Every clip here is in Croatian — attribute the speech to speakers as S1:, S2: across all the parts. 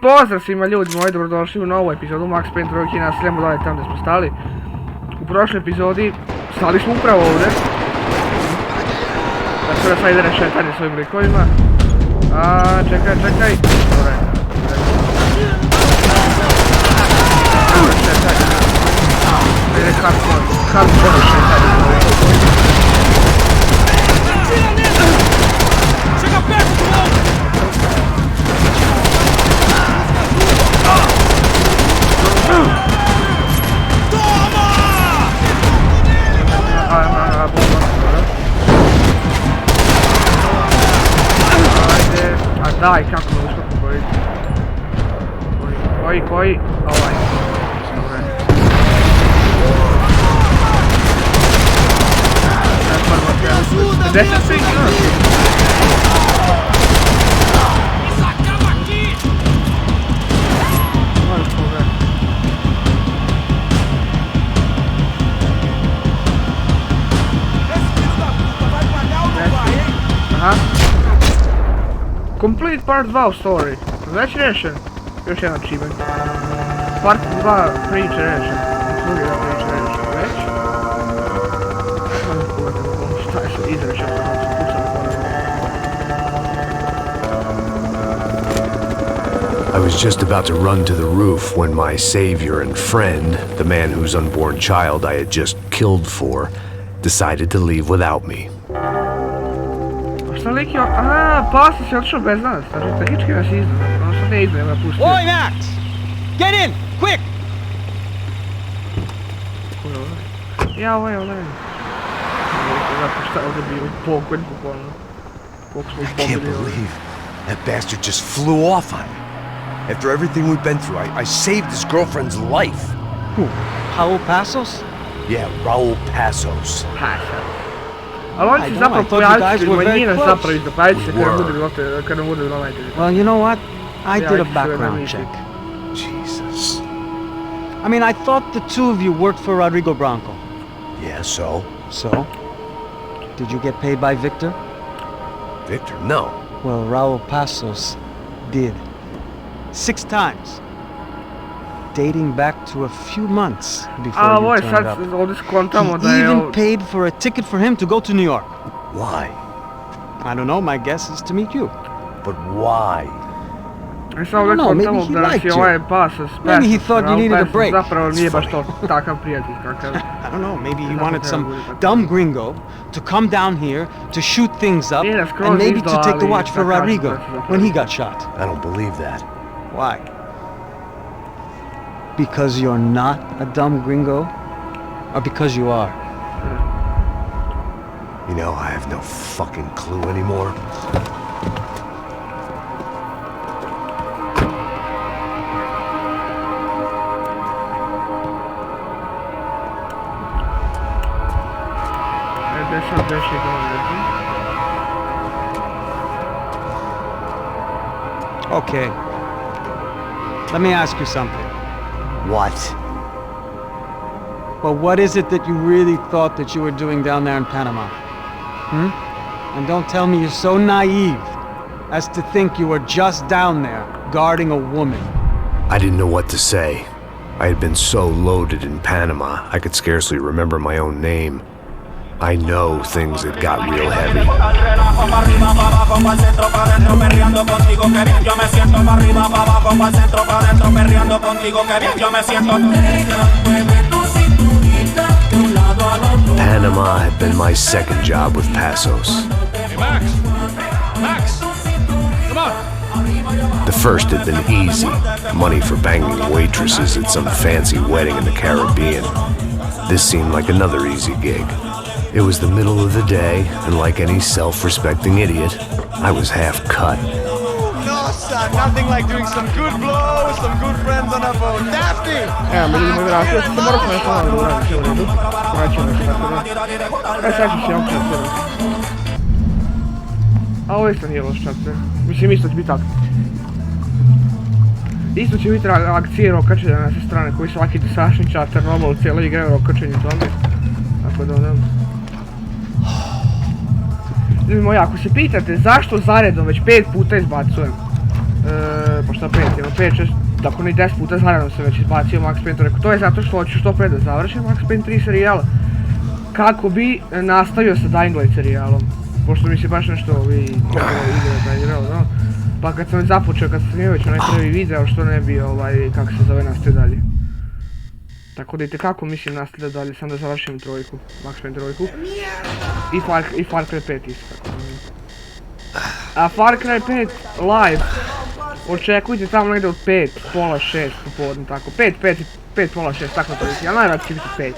S1: pozdrav svima ljudi moji, dobrodošli u novu epizodu Max Payne trojke, nastavljamo dalje tamo gdje smo stali. U prošloj epizodi stali smo upravo ovdje. Tako da sad ide rešetanje svojim likovima. Čekaj. Dobre. Rešetanje. Ide hardcore rešetanje. Daj, kako me ušlo pobojiti. Koji? Ovaj. Dobre. Deset se Aha. Complete part 2 of story. Već rešen. Još jedan achievement. Part 2 priče rešen. Drugi da priče rešen. Već. Šta je sad izrešen?
S2: I was just about to run to the roof when my savior and friend, the man whose unborn child I had just killed for, decided to leave without me.
S1: Šta lik je... Pasa si otišao bez nas, znači tehnički nas iznad, ono što ne iznad, pustio.
S3: Oi, Max! Get in, quick!
S1: Ja, ovo je onaj... Zato šta je ovdje bio pokojn, bukvalno.
S4: I can't believe that bastard just flew off on me. After everything we've been through, I saved his girlfriend's life.
S3: Who? Raul Passos?
S4: Yeah, Raul Passos.
S1: Ali on će zapravo pojaviti manjina zapravo izdopaviti se kada bude bilo najteže.
S3: Well, you know what? I did a background check.
S4: Jesus.
S3: I mean, I thought the two of you worked for Rodrigo Branco.
S4: Yeah, so?
S3: So? Did you get paid by Victor?
S4: Victor, no.
S3: Well, Raul Passos did. 6 times. Dating back to a few months before you turned up. He even paid for a ticket for him to go to New York.
S4: Why?
S3: I don't know, my guess is to meet you.
S4: But why?
S1: I don't know, maybe he liked you.
S3: Maybe he thought you needed a break.
S1: I
S3: don't know, maybe he wanted some dumb gringo to come down here to shoot things up and maybe to take the watch for Rodrigo when he got shot.
S4: I don't believe that.
S3: Why? Because you're not a dumb gringo? Or because you are?
S4: You know, I have no fucking clue anymore.
S3: Okay. Let me ask you something.
S4: What?
S3: Well, what is it that you really thought that you were doing down there in Panama? And don't tell me you're so naive as to think you were just down there guarding a woman.
S2: I didn't know what to say. I had been so loaded in Panama, I could scarcely remember my own name. I know things had got real heavy. Panama had been my second job with Passos.
S5: Hey, Max, come on.
S2: The first had been easy, money for banging waitresses at some fancy wedding in the Caribbean. This seemed like another easy gig. It was the middle of the day, and like any self-respecting idiot, I was half cut.
S6: No, son, nothing like doing some good blows, some good friends on a boat. Nasty!
S1: A ovo isto nije loš čak, mislim isto će biti tako. Isto će biti akcije rokačenja na sve strane koji su laki desašni čater, normal cijela igra rokačenje zombi. Tako da ono... Ljudi moji, ako se pitate zašto zaredom već 5 puta izbacujem pa šta 5, jedno 5-6, tako ni 10 puta zaredno sam već izbacio Max Payne, to rekao, to je zato što hoću što pre da završim Max Payne 3 serijala, kako bi nastavio sa Dying Light serijalom, pošto mi se baš nešto igrao, no, pa kad sam već započeo, kad sam snimio već onaj prvi video, što ne bi, kako se zove, nastavio dalje. Tako da itekako mislim nastavio dalje, sam da završim trojku, Max Payne trojku, i Far Cry 5 isto. A Far Cry 5 live, očekujte tamo negdje od 5, pola 6 popodne, tako, 5, pola 6, tako to biti, ali najvrat će biti 5.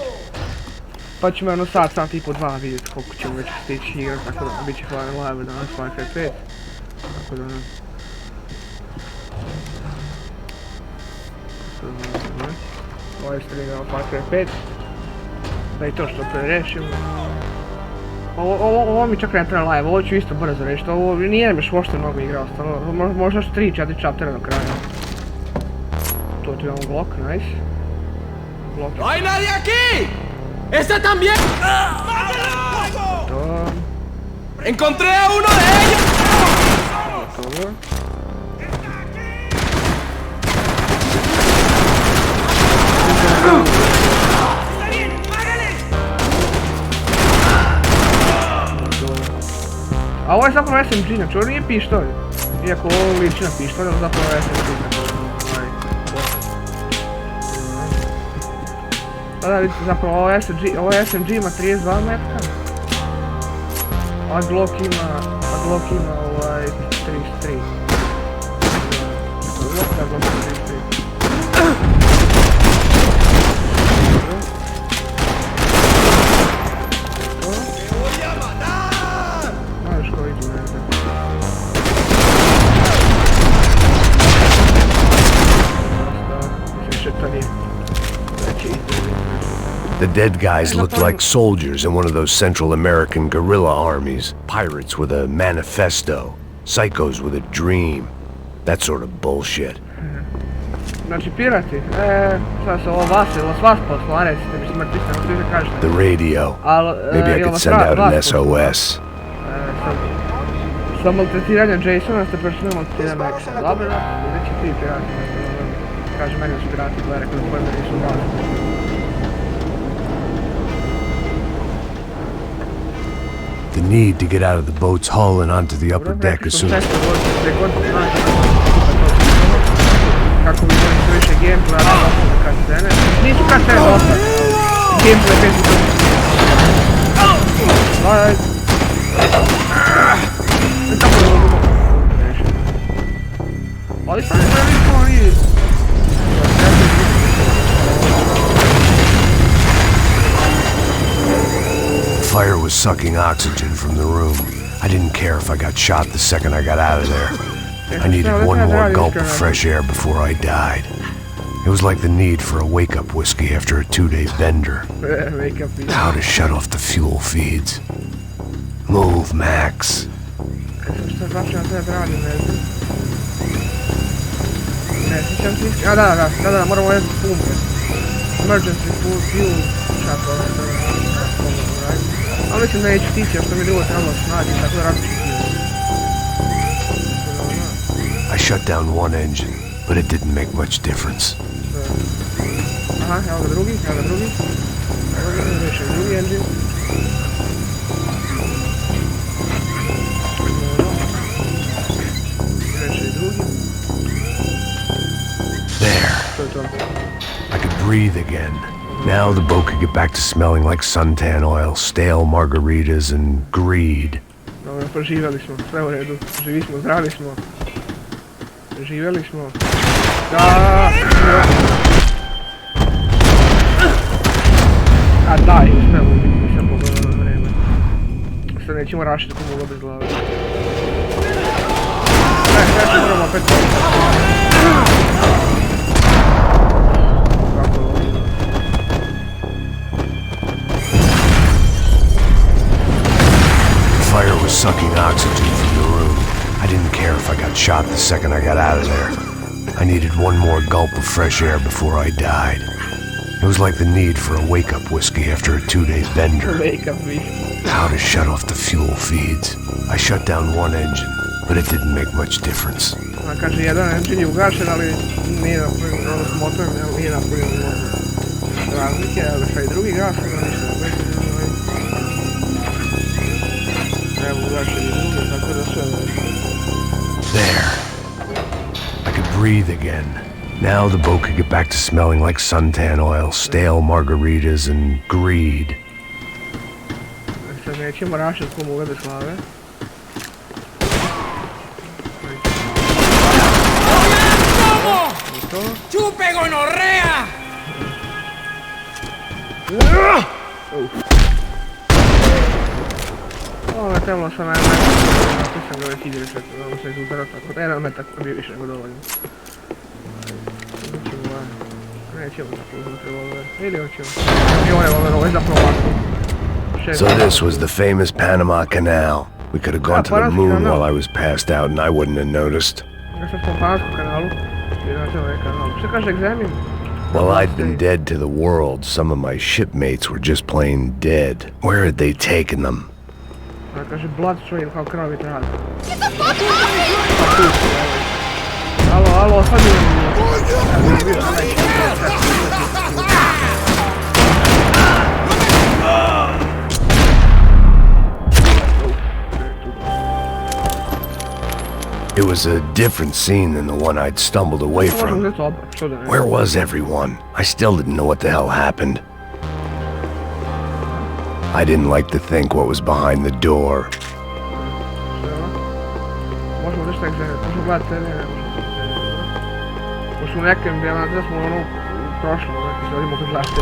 S1: Pa ćemo jedno sat i po 2 vidjeti koliko ćemo već stići igrat, tako da bit će hvala live danas Far Cry 5. Tako da ovo je streamao Far Cry 5. Da i to što prerešimo. Ovo mi čak ne treba live, ovo ću isto brzo reći, ovo nije mi još uopšte mnogo igrao, stvarno, možda još 3-4 chaptera do kraja. To tu imamo Glock, nice. Glock.
S7: ¡No hay nadie aquí! ¡Ese también!
S1: To.
S7: ¡Encontré a uno de ellos!
S1: Dobro. A ovo je zapravo SMG, znači ovo nije pištolj. Iako ovo liči na pištolj, ali zapravo je SMG. Pa da vidite, zapravo ovo SMG ima 32 metka. A Glock ima 33. Da, Glock ima 33.
S2: The dead guys looked like soldiers in one of those Central American guerrilla armies. Pirates with a manifesto. Psychos with a dream. That sort of bullshit.
S1: Znači pirati, šta se ovo vas posla, recite mi smrti ste, što vi kažete.
S2: The radio. Maybe I could send out an SOS.
S1: Sa maltretiranja Jasona ste prešli na maltretiranja Maxa. Dobro, neće ti pirati. Kaže, meni su pirati, gledaj, rekao da pojme nisu vas.
S2: The need to get out of the boat's hull and onto the upper deck as soon as...
S1: Kako bi imali sve više gameplaya, da kastene. Nisu kastene dosta. Gameplay bez Daj. Kako da mogu rešiti. Ali sad je nismo oni...
S2: Fire was sucking oxygen from the room. I didn't care if I got shot the second I got out of there. I needed one more gulp of fresh air before I died. It was like the need for a wake-up whiskey after a 2-day bender. How to shut off the fuel feeds. Move, Max.
S1: Da, moramo jednu pumpe. Emergency fuel shut off. Ali mislim da neću tići, jer što mi drugo trebalo snagi, tako da različit.
S2: I shut down one engine, but it didn't make much difference.
S1: Aha, evo ga drugi. Reši drugi engine. Reši drugi.
S2: There. I could breathe again. Now the boat could get back to smelling like suntan oil, stale margaritas, and greed.
S1: Dobro, preživjeli smo, sve u redu. Živi smo, zdravi smo. Preživjeli smo. Da! A daj, uspemo ubiti, nisam pogledao na vreme. Sad nećemo rašiti ko moglo bez glave. Ne, se moramo opet
S2: Fire was sucking oxygen from the room. I didn't care if I got shot the second I got out of there. I needed one more gulp of fresh air before I died. It was like the need for a wake-up whiskey after a 2-day bender. How to shut off the fuel feeds. I shut down one engine, but it didn't make much difference.
S1: Kaže, jedan engine je ugašen, ali nije napunjen, odnosno motor nije napunjen razlike, ali šta i drugi gas, ali ništa napunjen. Evo ugašen i drugi, tako da sve
S2: There. I could breathe again. Now the boat could get back to smelling like suntan oil, stale margaritas, and greed.
S1: Sad nećemo rašati ko moga bez glave.
S7: ¡Chupe gonorrea!
S1: Ovo je trebalo sam jedan metak, sam ga već iđeli sve, da se izudara tako da jedan metak bio više nego dovoljno. Nećemo tako uzeti revolver, ili hoćemo. I ovo revolver, ovo je zapravo ovako.
S2: So this was the famous Panama Canal. We could have gone to the moon while I was passed out and I wouldn't have noticed.
S1: Ja sam po Panamskom kanalu. Što kaže egzamin?
S2: While I'd been dead to the world, some of my shipmates were just plain dead. Where had they taken them?
S1: Kaže blood trail kao krvavi trag. Alo, sad
S2: It was a different scene than the one I'd stumbled away from. Where was everyone? I still didn't know what the hell happened. I didn't like to think what was behind the door.
S1: Možemo nešto egzamit, možemo gledati TV, pošto u nekim dijelama da smo ono prošlo, neki se odimo kad gledaš TV.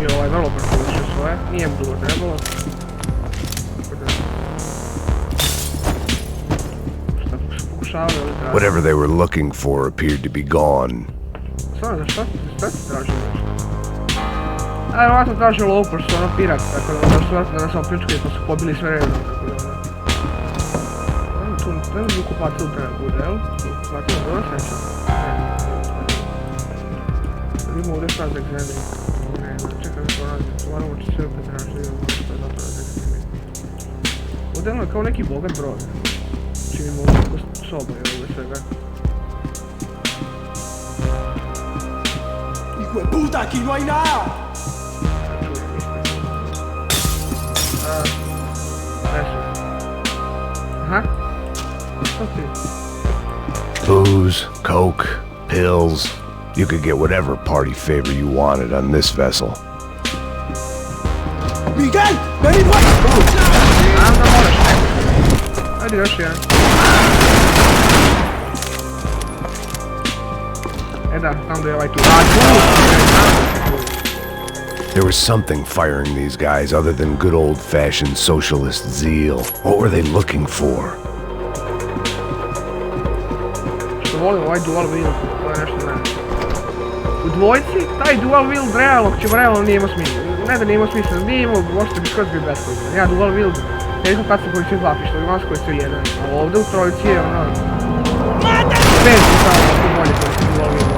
S1: I ovaj vrlo preporučio svoje, nije mu dugo trebalo.
S2: Whatever they were looking for appeared to be gone.
S1: Stvarno, šta ti tražio nešto? A vjerojatno tražio lovu, pošto su ono pirat, tako da su vjerojatno da nas opljučkali pa su pobili sve redom, tako da... Tu ne bi kupatil treba bude, jel? Kupatil je dobro sreća. Sad imamo ovdje šta za egzamini. Ne, čekaj da to radim, stvarno će sve opet tražiti, što je zato da egzamini. Ovdje je kao neki bogat brod. Činimo ovdje soba i ovdje svega.
S7: ¡Hijo de puta, aquí no hay nada!
S1: Aha. Što ti?
S2: Booze, coke, pills. You could get whatever party favor you wanted on this vessel.
S7: ¡Miguel! ¡Vení por
S1: Ajde još jedan. Da, znam da je ovaj tu.
S2: There was something firing these guys other than good old-fashioned socialist zeal. What were they looking for?
S1: Što volim ovaj dual wheel, to je nešto ne. U dvojci, taj dual wheel realno nije imao smisla. Ne da nije imao smisla, nije imao, možete bi skroz bio beskoristan. Ja dual wheel, nekom kad sam koristio dva pištolja, imam koristio jedan. A ovdje u trojici je ono... Bez pitala, tu bolje koristio dual wheel.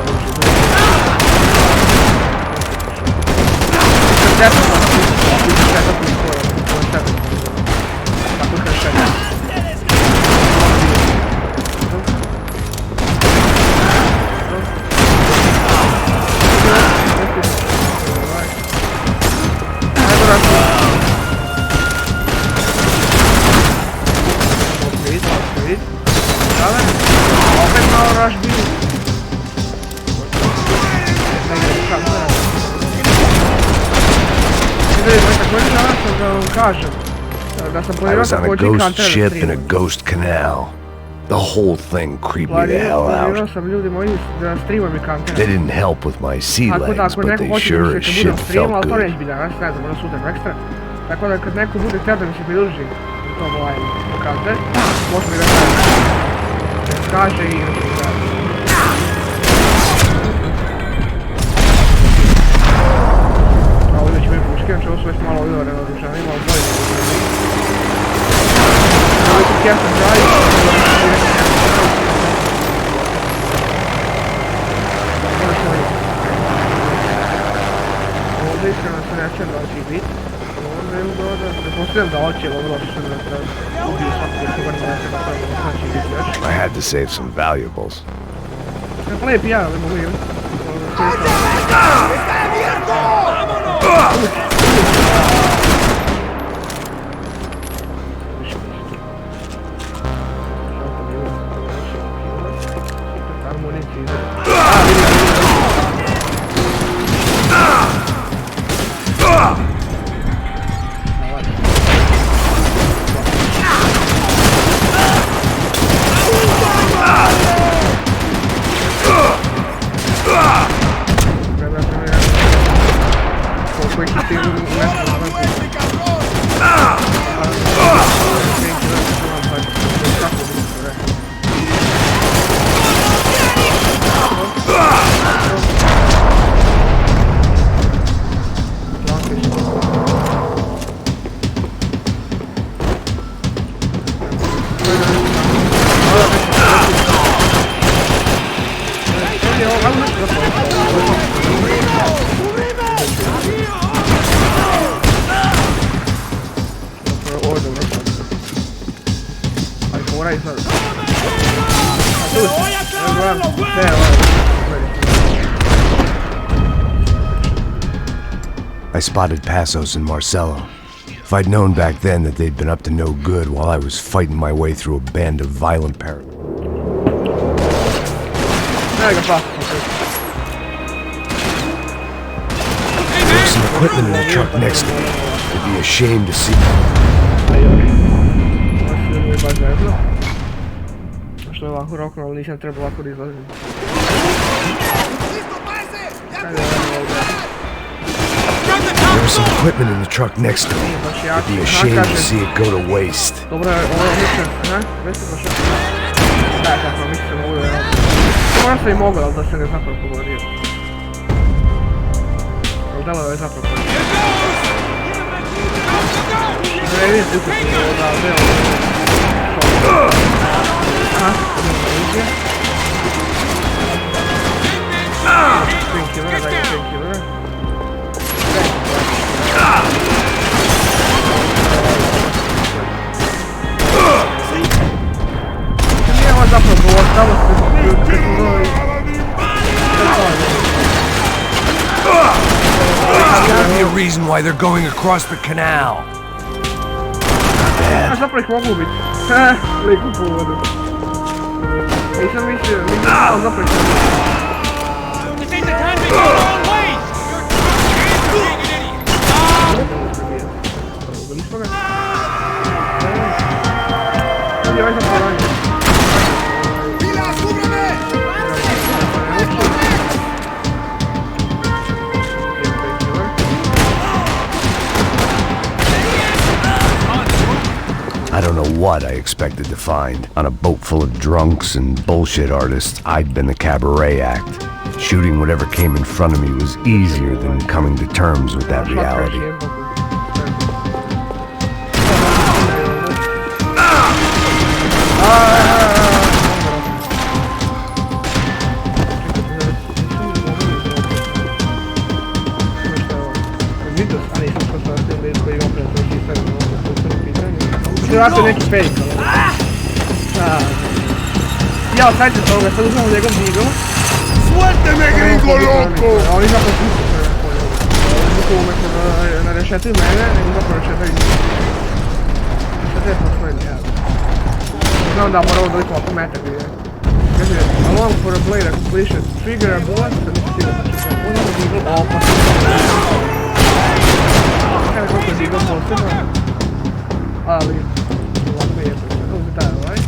S2: I was on a ghost ship in a ghost canal. The whole thing creeped me the hell out. They didn't help with my sea legs, but they sure as shit felt good.
S1: Tako da kad neko bude htio da mi se pridruži u tom kanter, može mi da kaže i a ovdje će mi puške, znači ovo su već malo odvoreno oružani, malo bolje oružani. Ovo su kjesta džaji, ovo su možda iskreno se neće da će biti. Pretpostavljam da hoće, ali vrlo što da ubiju svakog koga ne neće napraviti, znači biti još.
S2: I had to save some valuables.
S1: Lep ja, ali mogu imati.
S2: I spotted Passos and Marcello. If I'd known back then that they'd been up to no good while I was fighting my way through a band of violent parasites. There's some equipment in the truck next to me. It'd be a shame to see.
S1: Što je ovako rokno, ali nisam trebao ovako da izlazim.
S2: There was some equipment in the truck next to me. It'd be a shame to see it go to waste.
S1: Dobro, ovo mislim, mislim baš da kako mislim ovo da radim. Moram se i mogao, ali da se ne zapravo pogodio. Ali delo je zapravo pogodio. Ne vidim tukati ovo da ne ovo. Aha, ovdje. Painkiller, daj painkiller. Nije zapravo govor, tamo se kad smo zove...
S2: There's gotta be a reason why they're going across the canal.
S1: A zapravo ih mogu ubiti. Liku po vodu. Nisam mislio, ali zapravo ih mogu ubiti.
S5: This ain't the time to go long ways!
S2: I don't know what I expected to find. On a boat full of drunks and bullshit artists, I'd been the cabaret act. Shooting whatever came in front of me was easier than coming to terms with that reality.
S1: Trovato neki fake. Ja, sad ću toga, sad uzmemo njegov digl.
S4: Suélteme, gringo loco!
S1: A oni zapravo pušu sve na polju. Buku umjesto da rešetaju mene, nego zapravo rešetaju njih. Šta je postoji njega? Znam da moramo doliko oko metak vidje. Kaže, along for a blade completion, trigger a bullet, da nisi stigao da će sve. Uzmemo digl, opa. Kada koliko je digl posebno. Ali, ovako je to. Uzmi taj ovaj.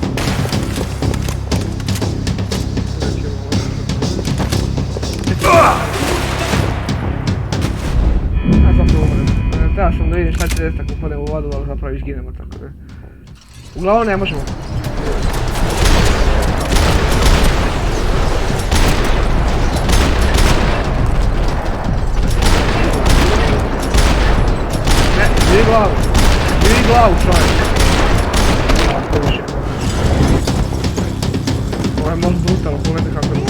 S1: A zapravo umrem. Treba sam da vidim šta će desiti ako upadem u vodu, ali zapravo izginemo tako da. Uglavnom ne možemo. Ne, vidi glavu. Vidi glavu čovjek. Ovako više. Ovo je možda brutalno, pogledajte kako je.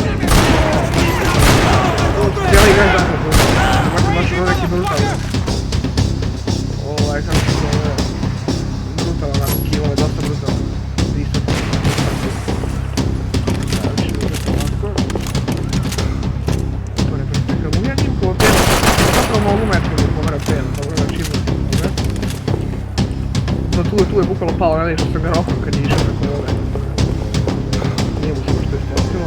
S1: Cijeli igra je zapravo brutalno. Baš je neki brutalno. okolo palo, ne što sam ga rokao kad je išao preko ove. Nije mu se možda isplatilo.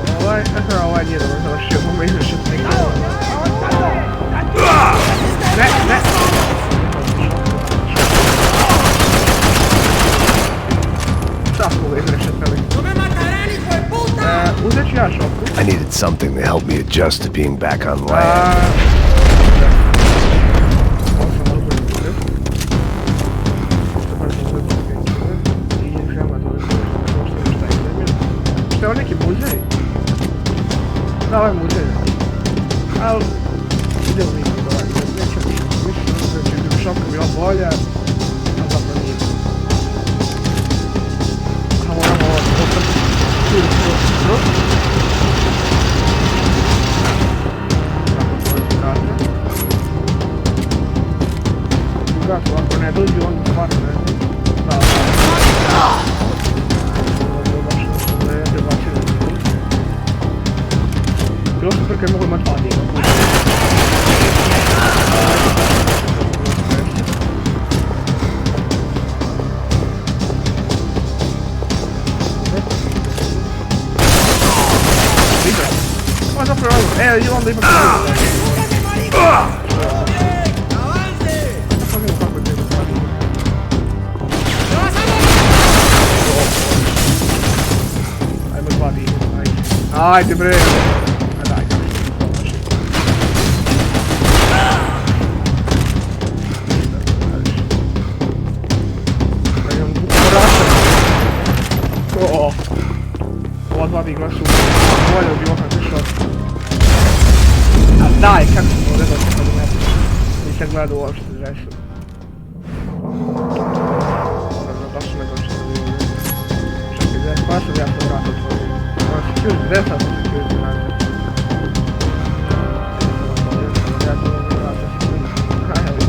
S1: Ovaj nije dobro završio, mogu izvršiti nekako. Ne. Sad mogu izvršiti, ali. Uzet ću ja šoku.
S2: I needed something to help me adjust to being back on land.
S1: Što je ovo neki muzej? Da, ovo je muzej. Ali, idemo mi kod ovaj. Nećemo što. Mislim da će bi šoka bila bolja. A zapravo nije. A moramo ovo oprati. Ugasu, ako ne dođi, on stvarno ne dođi. Bilo super kad mogu imat dva dijela. Ma zapravo, onda ipak ajmo dva dijela, ajde bre. Ova dva digla su bolje od bilo kakve šote. A daj, kako sam ovdje došao kad ne piš? Nisam gledao uopšte dresu. Baš su me došli da bi ovdje. Čekaj, gdje? Pa sam ja sam vratio tvoju. Ovo si čuti, gdje sam se čuti vratio? Ja sam ovdje vratio se čuti. Kaj je ovdje?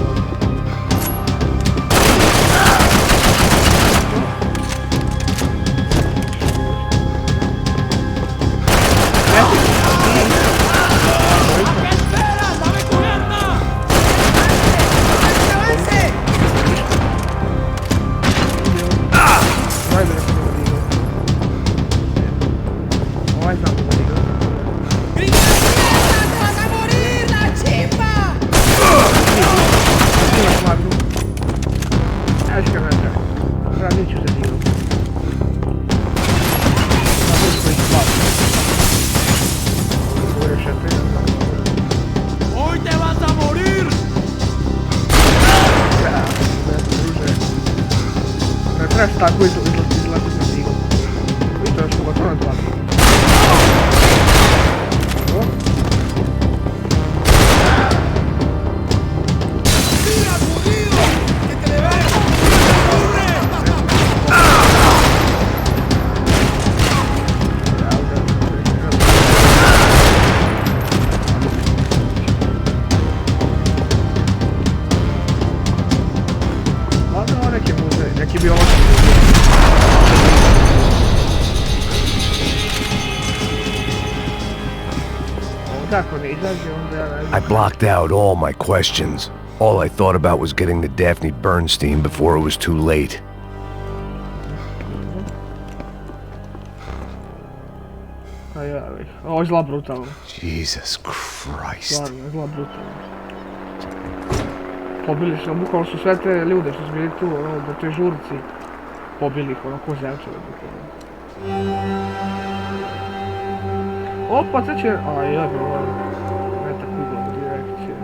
S1: Tako izlazit na diglu. I to još pogotovo na dva. Neki bi ovo
S2: I blocked out all my questions. All I thought about was getting to Daphne Bernstein before it was too late.
S1: Ovo je zla brutalno.
S2: Jesus Christ.
S1: Stvarno, zla brutalno. Pobili su, bukvalno su sve te ljude što su bili tu, na toj žurci. Pobili ih, ko zevčeve bukvalno. Opa, sad će... A jebe, ovo je... Meta kugla direkcije.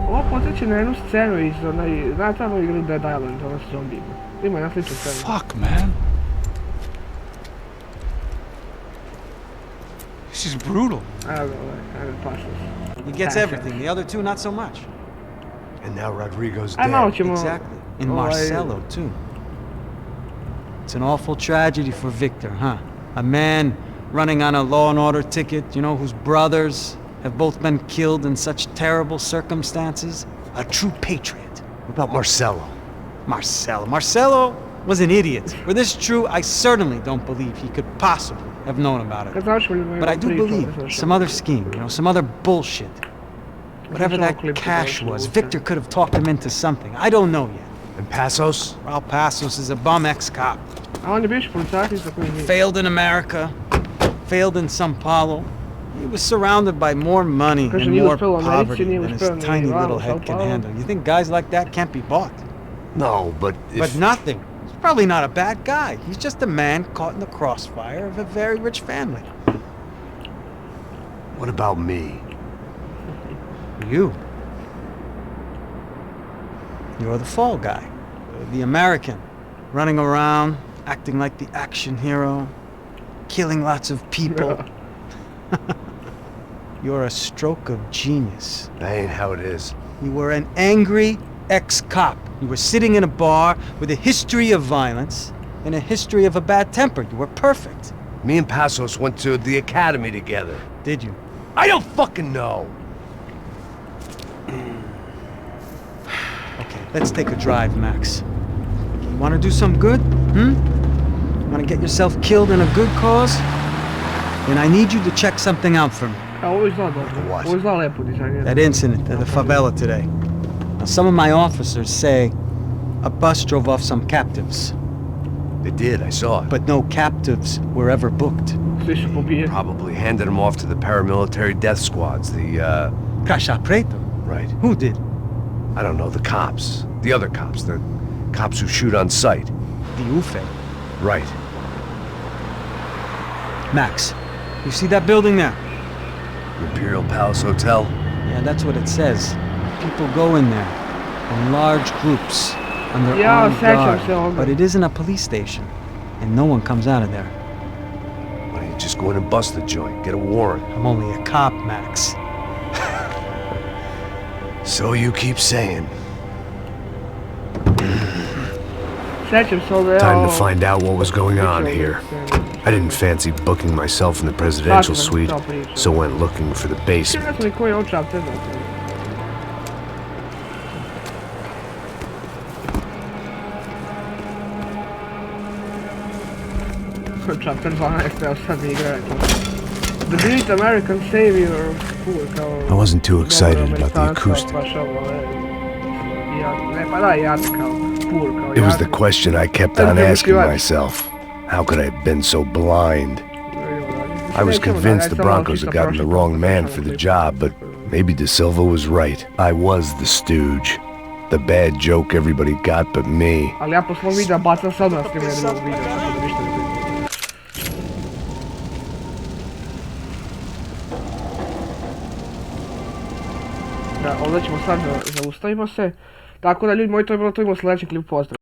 S1: Ovo podsjeća na jednu scenu iz onaj... Znate ono igru Dead Island, ono s zombijima. Ima jedna slična scena.
S5: Fuck, man. This is brutal.
S1: Ajde, pašta.
S3: He gets everything, the other two not so much.
S4: And now Rodrigo's
S1: Aj, malo
S4: dead.
S1: ćemo...
S3: Exactly. And Marcelo, too. It's an awful tragedy for Victor, huh? A man running on a law and order ticket, you know, whose brothers have both been killed in such terrible circumstances.
S4: A true patriot. What about Marcelo?
S3: Marcelo was an idiot. Were this true, I certainly don't believe he could possibly have known about it. But I do believe some other scheme, you know, some other bullshit. Whatever that cash was, Victor could have talked him into something. I don't know yet.
S4: And Passos?
S3: Raul Passos is a bum ex-cop.
S1: A on je bivši policajac isto koji mi.
S3: Failed in America, failed in Sao Paulo. He was surrounded by more money
S1: Kaže,
S3: and
S1: nije
S3: more
S1: uspeo u Americi,
S3: poverty
S1: nije
S3: than his
S1: uspeo ni
S3: tiny
S1: vamo,
S3: little
S1: u Sao
S3: head can
S1: Paulo.
S3: handle. You think guys like that can't be bought?
S4: No, but if...
S3: But nothing. He's probably not a bad guy. He's just a man caught in the crossfire of a very rich family.
S4: What about me?
S3: You. You're the fall guy. The American. Running around, acting like the action hero. Killing lots of people. You're a stroke of genius.
S4: That ain't how it is.
S3: You were an angry ex-cop. You were sitting in a bar with a history of violence and a history of a bad temper. You were perfect.
S4: Me and Passos went to the academy together.
S3: Did you?
S4: I don't fucking know!
S3: Okay, let's take a drive, Max. You want to do some good? Want to get yourself killed in a good cause? Then I need you to check something out for me.
S1: Ovo izgleda dobro.
S4: What?
S1: Ovo izgleda lepo dizajnirano.
S3: That incident at the favela today. Now, some of my officers say a bus drove off some captives,
S4: They did, I saw it.
S3: but no captives were ever booked.
S1: Svi su pobijeni.
S4: Probably handed them off to the paramilitary death squads, the,
S3: Caixa Preto?
S4: Right.
S3: Who did?
S4: I don't know, the cops. The other cops. The cops who shoot on sight.
S3: The UFE.
S4: Right.
S3: Max, you see that building there?
S4: Imperial Palace Hotel?
S3: Yeah, that's what it says. People go in there in large groups under
S1: Ja,
S3: armed
S1: sjećam se
S3: guard.
S1: ovoga.
S3: But it isn't a police station, and no one comes out of there.
S4: Why don't you just go in and bust the joint? Get a warrant.
S3: I'm only a cop, Max.
S4: So you keep saying.
S1: Sjećam se ovdje,
S2: Time to find out what was going on here. I didn't fancy booking myself in the presidential suite, so went looking for the basement.
S1: Ne znam ni koji je očap, ne znam. Chapter 12, evo sad mi igra. The great American savior, kao...
S2: I wasn't too excited about the acoustic.
S1: Ne, pa da, jad kao, kao
S2: It was the question I kept on asking myself. How could I have been so blind? I was convinced the Broncos had gotten the wrong man for the job, but maybe De Silva was right. I was the stooge. The bad joke everybody got but me.
S1: Ali ja po svom videa bacam sad na snimanje drugog videa, tako da ništa ne vidim. Da, ovdje ćemo sad zaustavimo se. Tako da ljudi moji, to je bilo to, imamo sljedeći klip, pozdrav.